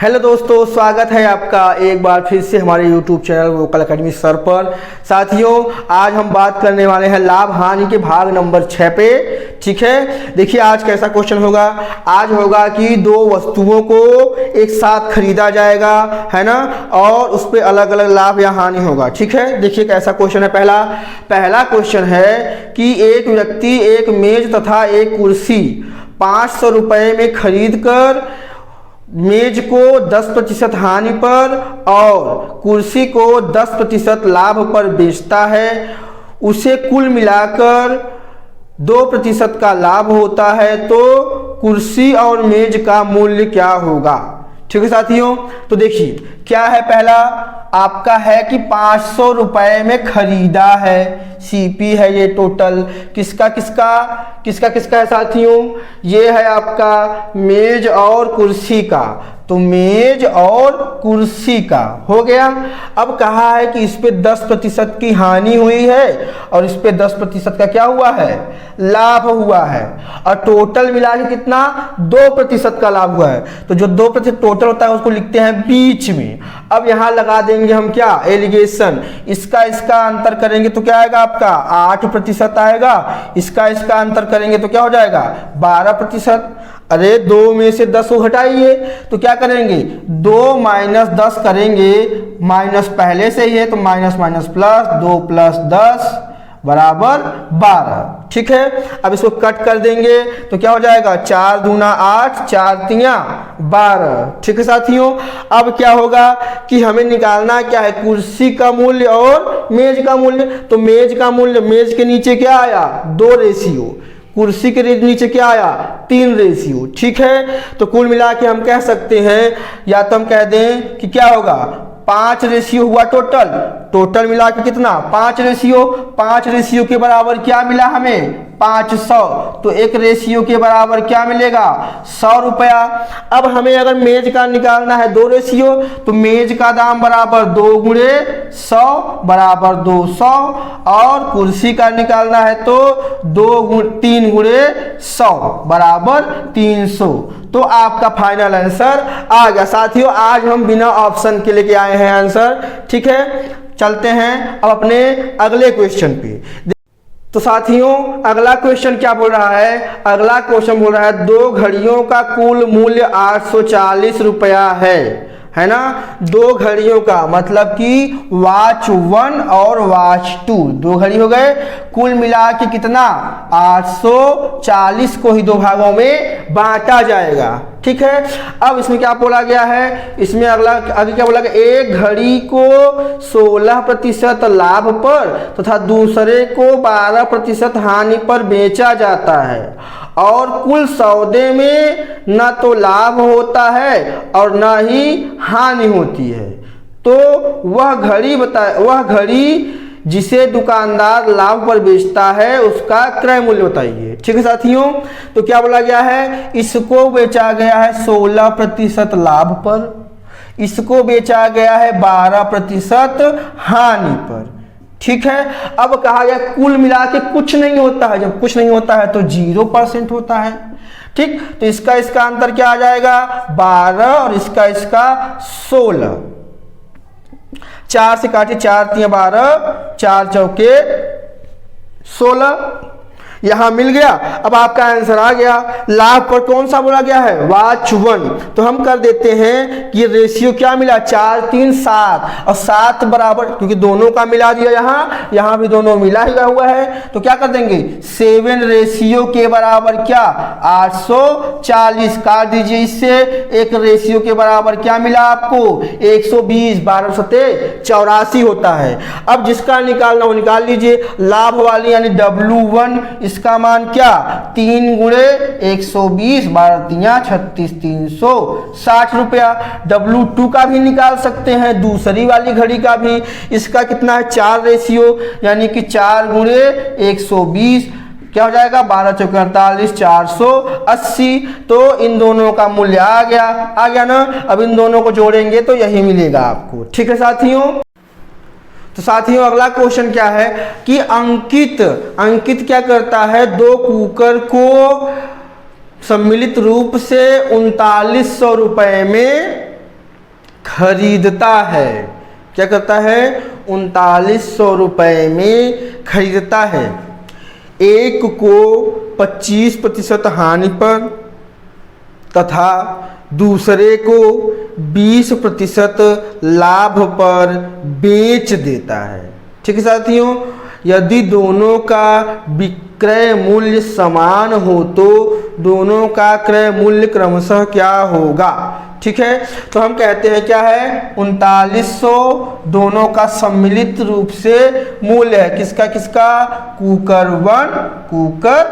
Hello दोस्तों, स्वागत है आपका एक बार फिर से हमारे YouTube channel vocal academy sir पर। साथियों, आज हम बात करने वाले हैं लाभ हानि के भाग नंबर 6 पे। ठीक है, देखिए आज कैसा क्वेश्चन होगा। आज होगा कि दो वस्तुओं को एक साथ खरीदा जाएगा, है ना, और उस पर अलग अलग लाभ या हानि होगा। ठीक है, देखिए कैसा क्वेश्चन है। पहला क्वेश्चन है कि एक व्यक्ति एक मेज तथा एक कुर्सी 500 रुपये में खरीद कर मेज को 10% हानि पर और कुर्सी को 10% लाभ पर बेचता है। उसे कुल मिलाकर 2% का लाभ होता है, तो कुर्सी और मेज का मूल्य क्या होगा। ठीक है साथियों, तो देखिए क्या है। पहला आपका है कि 500 रुपये में खरीदा है, सीपी है ये टोटल। किसका है साथियों, ये है आपका मेज और कुर्सी का। तो मेज और कुर्सी का हो गया। अब कहा है कि इस पे 10% की हानि हुई है और इस पे 10% का क्या हुआ है, लाभ हुआ है। और टोटल मिला के कितना, 2% का लाभ हुआ है। तो जो 2% टोटल होता है उसको लिखते हैं बीच में। अब यहां लगा देंगे हम क्या, एलिगेशन। इसका अंतर करेंगे तो क्या आएगा आपका, 8% आएगा। इसका अंतर करेंगे तो क्या हो जाएगा, 12%। अरे 2 में से 10 को घटाइए तो क्या करेंगे, 2 माइनस 10 करेंगे। माइनस पहले से ही है तो माइनस माइनस प्लस, 2 प्लस 10 बराबर 12। ठीक है, अब इसको कट कर देंगे तो क्या हो जाएगा, 4 दूना 8, 4 तिया 12। ठीक है साथियों, अब क्या होगा कि हमें निकालना क्या है, कुर्सी का मूल्य और मेज का मूल्य। तो मेज का मूल्य, मेज के नीचे क्या आया, 2 रेशियो, कुर्सी के नीचे क्या आया, 3 रेशियो। ठीक है, तो कुल मिला के हम कह सकते हैं, या तो हम कह दें कि क्या होगा, 5 रेशियो हुआ टोटल मिला के कितना, 5 रेशियो। 5 रेशियो के बराबर क्या मिला हमें, 500। तो 1 रेशियो के बराबर क्या मिलेगा, 100 रुपया। अब हमें अगर मेज का निकालना है 2 रेशियो, तो मेज का दाम बराबर 2 गुणे 100 बराबर 200। और कुर्सी का निकालना है तो 3 गुणे 100 बराबर 300। तो आपका फाइनल आंसर आ गया। साथियों, आज हम बिना ऑप्शन के लेके आए हैं आंसर। ठीक है, चलते हैं अब अपने अगले क्वेश्चन पे। तो साथियों, अगला क्वेश्चन क्या बोल रहा है, अगला क्वेश्चन बोल रहा है 2 घड़ियों का कुल मूल्य 840 रुपया है ना। 2 घड़ियों का मतलब कि वॉच 1 और वॉच 2, 2 घड़ी हो गए। कुल मिला के कितना, 840 को ही 2 भागों में बांटा जाएगा। ठीक है, अब इसमें क्या बोला गया है, इसमें आगे क्या बोला गया, एक घड़ी को 16% लाभ पर तथा दूसरे को 12% हानि पर बेचा जाता है और कुल सौदे में न तो लाभ होता है और न ही हानि होती है। तो वह घड़ी जिसे दुकानदार लाभ पर बेचता है उसका क्रय मूल्य बताइए। ठीक है साथियों, तो क्या बोला गया है, इसको बेचा गया है 16% लाभ पर, इसको बेचा गया है 12% हानि पर। ठीक है, अब कहा गया कुल मिला के कुछ नहीं होता है। जब कुछ नहीं होता है तो 0% होता है। ठीक, तो इसका अंतर क्या आ जाएगा, 12 और इसका 16। 4 से काटिए, 4 तिया 12, 4 चौके 16, यहां मिल गया। अब आपका आंसर आ गया। लाभ पर कौन सा बोला गया है, वॉच 1। तो हम कर देते हैं कि रेशियो क्या मिला, 4 3 7 और 7 बराबर, क्योंकि दोनों का मिला दिया, यहां भी दोनों मिला ही हुआ है। तो क्या कर देंगे, 7 रेशियो के बराबर क्या, 840 काट दीजिए इससे। 1 रेशियो के बराबर क्या मिला आपको, 120, 12 सते 84 होता है। अब जिसका निकालना वो निकाल लीजिए। लाभ वाली यानी W1, इसका मान क्या, 3 गुणे 120, 12 तिया 36, 360 रुपया। W2 का भी निकाल सकते हैं, दूसरी वाली घड़ी का भी। इसका कितना है, 4 रेशियो यानी कि 4 गुणे 120, क्या हो जाएगा, 12 चौके 48, 480। तो इन दोनों का मूल्य आ गया ना। अब इन दोनों को जोड़ेंगे तो यही मिलेगा आपको। ठीक है साथियों, तो साथियों अगला क्वेश्चन क्या है कि अंकित क्या करता है, 2 कुकर को सम्मिलित रूप से 3900 रुपये में खरीदता है। क्या करता है? 3900 रुपये में खरीदता है। एक को 25% हानि पर तथा दूसरे को 20% लाभ पर बेच देता है। ठीक है साथियों, यदि दोनों का विक्रय मूल्य समान हो तो दोनों का क्रय मूल्य क्रमशः क्या होगा? ठीक है, तो हम कहते हैं क्या है? 3900 दोनों का सम्मिलित रूप से मूल्य है। किसका किसका? कुकर 1 कुकर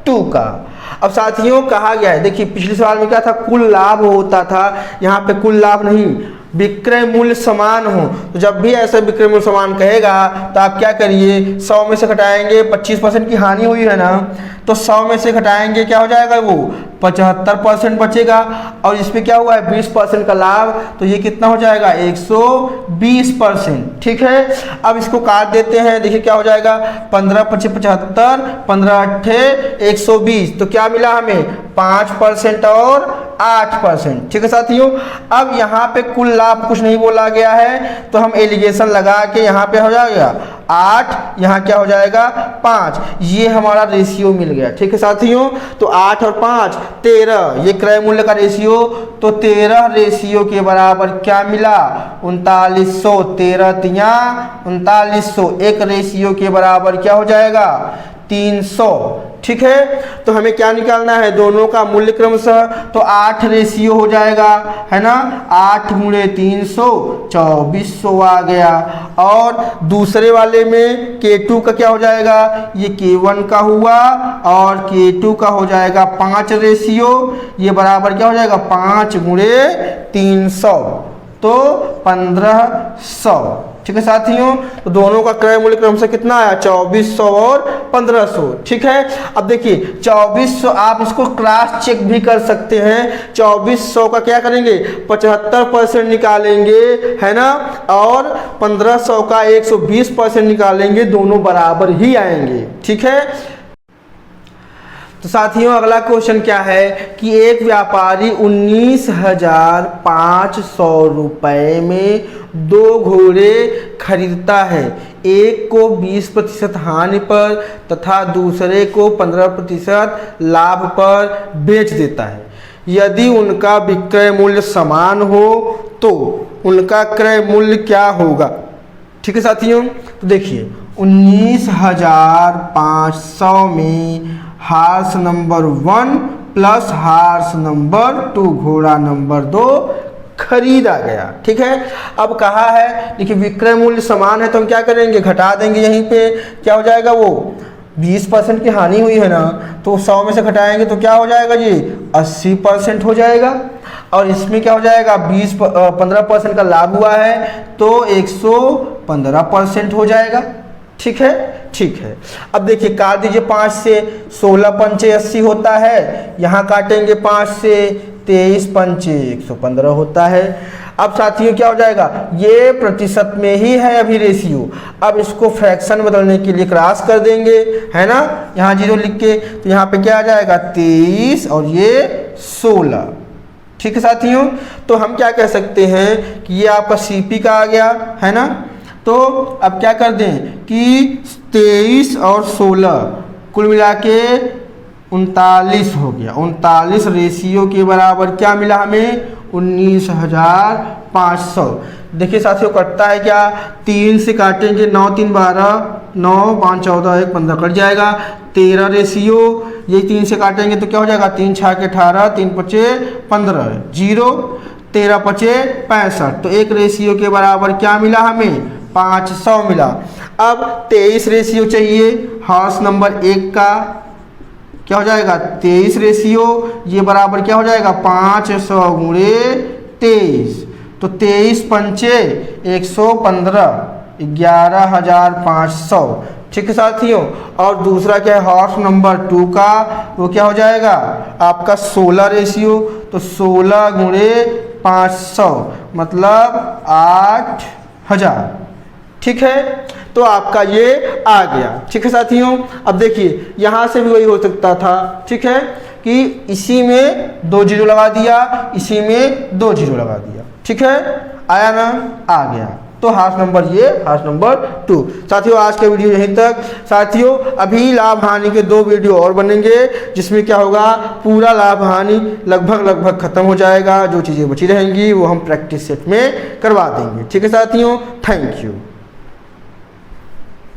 2 का। अब साथियों कहा गया है, देखिए पिछले सवाल में क्या था? कुल लाभ होता था, यहाँ पे कुल लाभ नहीं, विक्रय मूल्य समान हो। तो जब भी ऐसा विक्रय मूल्य समान कहेगा तो आप क्या करिए? 100 में से घटाएंगे, 25% की हानि हुई है ना, तो 100 में से घटाएंगे, क्या हो जाएगा? वो 75% बचेगा। और इसमें क्या हुआ है? 20% का लाभ, तो ये कितना हो जाएगा? 120%। ठीक है, अब इसको काट देते हैं, देखिए क्या हो जाएगा? 15 × 75, 15 × 8 120, तो क्या मिला हमें? 5% और 8%। ठीक है साथियों, अब यहाँ पे कुल लाभ कुछ नहीं बोला गया है, तो हम एलिगेशन लगा के यहाँ पे हो जाएगा 8, यहाँ क्या हो जाएगा? 5। ये हमारा रेशियो मिल गया। ठीक है साथियों, तो 8 और 5 13, ये क्रय मूल्य का रेशियो, तो 13 रेशियो के बराबर क्या मिला? 3900। 13 तिया 3900, एक रेशियो के बराबर क्या हो जाएगा? 300। ठीक है, तो हमें क्या निकालना है? दोनों का मूल्य क्रमशः, तो 8 रेशियो हो जाएगा, है ना? 8 × 300 2400 आ गया। और दूसरे वाले में K2 का क्या हो जाएगा? ये K1 का हुआ और K2 का हो जाएगा 5 रेशियो, ये बराबर क्या हो जाएगा? 5 × 300, तो 1500। ठीक है साथियों, तो दोनों का क्रय मूल्य क्रमशः कितना आया? 2400 और 1500। ठीक है, अब देखिए 2400, आप इसको क्रॉस चेक भी कर सकते हैं। 2400 का क्या करेंगे? 75% निकालेंगे, है ना, और 1500 का 120% निकालेंगे, दोनों बराबर ही आएंगे। ठीक है, तो साथियों अगला क्वेश्चन क्या है कि एक व्यापारी 19,500 रुपये में 2 घोड़े खरीदता है। एक को 20% हानि पर तथा दूसरे को 15% लाभ पर बेच देता है। यदि उनका विक्रय मूल्य समान हो तो उनका क्रय मूल्य क्या होगा? ठीक है साथियों, तो देखिए 19,500 में horse number 1 plus horse number 2, घोड़ा नंबर 2 खरीदा गया। ठीक है, अब कहा है देखिए विक्रय मूल्य समान है, तो हम क्या करेंगे? घटा देंगे। यहीं पे क्या हो जाएगा? वो 20% की हानि हुई है ना, तो 100 में से घटाएंगे तो क्या हो जाएगा जी? 80% हो जाएगा। और इसमें क्या हो जाएगा? 15% का लाभ हुआ है, तो 115% हो जाएगा। ठीक है, ठीक है। अब देखिए काट दीजिए 5 से, 16 पंचे 80 होता है, यहाँ काटेंगे 5 से, 23 पंचे 115 होता है। अब साथियों क्या हो जाएगा? ये प्रतिशत में ही है अभी रेशियो। अब इसको फ्रैक्शन बदलने के लिए क्रॉस कर देंगे, है ना, यहाँ 0 लिख के, तो यहाँ पे क्या आ जाएगा? 23 और ये 16। ठीक है साथियों, तो हम क्या कह सकते हैं कि ये आपका CP का आ गया, है ना। तो अब क्या कर दें कि 23 और 16 कुल मिला के 39 हो गया। 39 रेशियो के बराबर क्या मिला हमें? 19,500। देखिए साथियों कटता है क्या? 3 से काटेंगे, 9 3 12, 9 5 14, 1 15 कट जाएगा। 13 रेशियो, ये 3 से काटेंगे तो क्या हो जाएगा? 3 6 के 18, 3 5 15, 0 13 5 65, तो एक रेशियो के बराबर क्या मिला हमें? 500 मिला। अब 23 रेशियो चाहिए, हाउस नंबर 1 का क्या हो जाएगा? 23 रेशियो, ये बराबर क्या हो जाएगा? 500 × 23, तो 23 पंचे 115, 11,500। ठीक है साथियों, और दूसरा क्या है? हाउस नंबर 2 का, वो क्या हो जाएगा? आपका 16 रेशियो, तो 16 × 500 मतलब 8,000। ठीक है, तो आपका ये आ गया। ठीक है साथियों, अब देखिए यहाँ से भी वही हो सकता था। ठीक है, कि इसी में 2 जीरो लगा दिया, इसी में 2 जीरो लगा दिया। ठीक है, आया ना, आ गया। तो हाफ नंबर ये, हाफ नंबर 2। साथियों आज का वीडियो यहीं तक। साथियों अभी लाभ हानि के 2 वीडियो और बनेंगे, जिसमें क्या होगा, पूरा लाभ हानि लगभग खत्म हो जाएगा। जो चीज़ें बची रहेंगी वो हम प्रैक्टिस सेट में करवा देंगे। ठीक है साथियों, थैंक यू।